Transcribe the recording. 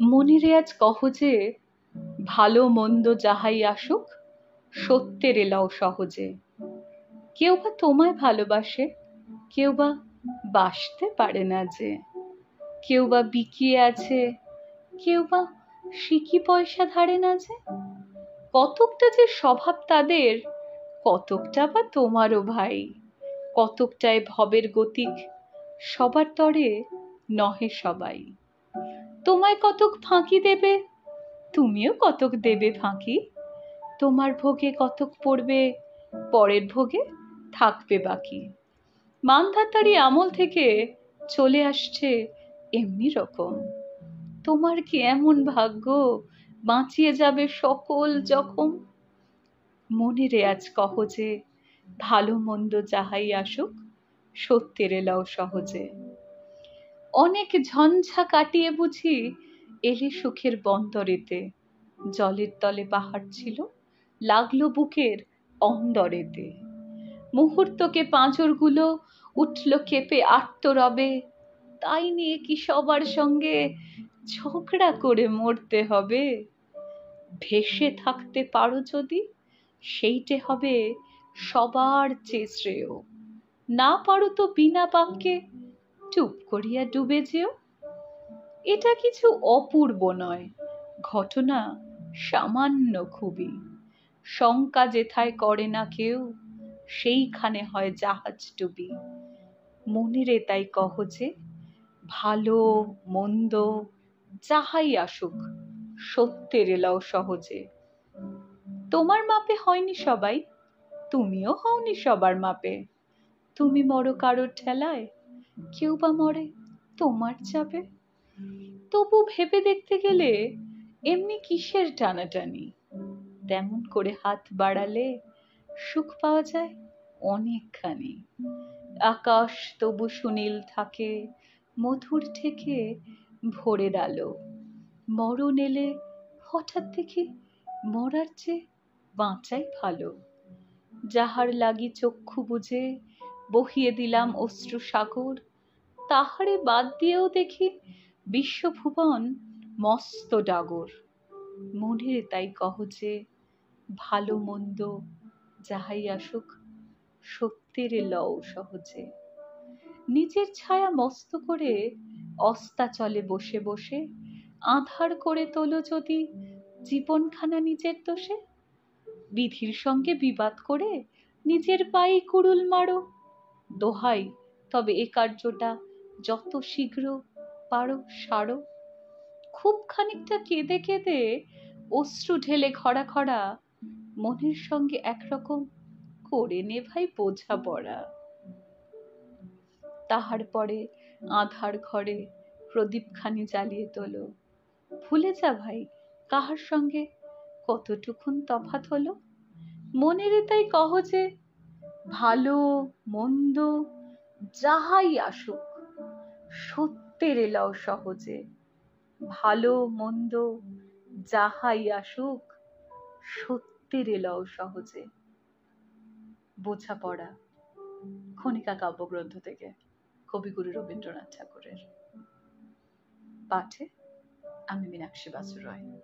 মনিরে আজ কহ যে, ভালো মন্দ যাহাই আসুক, সত্যের এলাও সহজে। কেউ বা তোমায় ভালোবাসে, কেউ বা বাসতে পারে না যে। কেউ বা বিকিয়ে আছে, কেউ বা সিকি পয়সা ধারে না যে। কতকটা যে স্বভাব তাদের, কতকটা বা তোমারও ভাই। কতকটায় ভবের গতিক, সবার তরে নহে সবাই। তোমায় কতক ফাঁকি দেবে, তুমিও কতক দেবে ফাঁকি। তোমার ভোগে কতক পড়বে, পরের ভোগে থাকবে বাকি। মানধাতারি আমল থেকে চলে আসছে এমনি রকম। তোমার কি এমন ভাগ্য, বাঁচিয়ে যাবে সকল জখম। মনেরে আজ কহ যে, ভালো মন্দ যাহাই আসুক, সত্যের এলাও সহজে। অনেক ঝঞ্ঝা কাটিয়ে বুঝি এলে সুখের বন্দরেতে। জলের তলে পাহাড় ছিল, লাগলো বুকের অন্দরেতে। মুহূর্তকে পাঁজরগুলো উঠল কেঁপে আর্তরবে। তাই নিয়ে কি সবার সঙ্গে ঝগড়া করে মরতে হবে? ভেসে থাকতে পারো যদি, সেইটে হবে সবার চেয়ে শ্রেয়। না পারো তো বিনা বাক্যে চুপ করিয়া ডুবে যেও। এটা কিছু অপূর্ব নয়, ঘটনা সামান্য খুবই। শঙ্কা যেথায় করে না কেউ, সেইখানে হয় জাহাজ ডুবি। মনেরে তাই কহ যে, ভালো মন্দ যাহাই আসুক, সত্যের এলাও সহজে। তোমার মাপে হয়নি সবাই, তুমিও হওনি সবার মাপে। তুমি মরো কারোর ঠেলায়, কেউ বা মরে তোমার চাপে। তবু ভেবে দেখতে গেলে এমনি কিসের টানাটানি। তেমন করে হাত বাড়ালে সুখ পাওয়া যায় অনেকখানি। আকাশ তবু সুনীল থাকে, মধুর ঠেকে ভোরের আলো। মরণ এলে হঠাৎ দেখি মরার চেয়ে বাঁচাই ভালো। যাহার লাগি চক্ষু বুজে বহিয়ে দিলাম অশ্রু সাগর, তাহারে বাদ দিয়েও দেখি বিশ্বভুবন মস্ত ডাগর। মনের তাই কহ যে, ভালো মন্দ যাহাই আসুক, সত্যের লও সহজে। নিজের ছায়া মস্ত করে অস্তাচলে বসে বসে আঁধার করে তোলো যদি জীবনখানা নিজের দোষে। বিধির সঙ্গে বিবাদ করে নিজের পায়ে কুড়ুল মারো। দোহাই তবে এ কার্যটা যত শীঘ্র পারো সারো। খুব খানিকটা কেঁদে কেঁদে অশ্রু ঢেলে খরা খরা মনের সঙ্গে একরকম করে নে ভাই বোঝাপড়া। তাহার পরে আঁধার ঘরে প্রদীপখানি জ্বালিয়ে তোলো। ভুলে যা ভাই কাহার সঙ্গে কতটুকুন তফাৎ হলো। মনেরে তাই কহ যে, ভালো মন্দ যাহাই আসুক, সত্যের এলাও সহজে। ভালো মন্দ যাহাই আসুক, সত্যের এলাও সহজে। বোঝাপড়া, খনিকা কাব্যগ্রন্থ থেকে, কবিগুরু রবীন্দ্রনাথ ঠাকুরের। পাঠে আমি মীনাক্ষী বাসু রয়।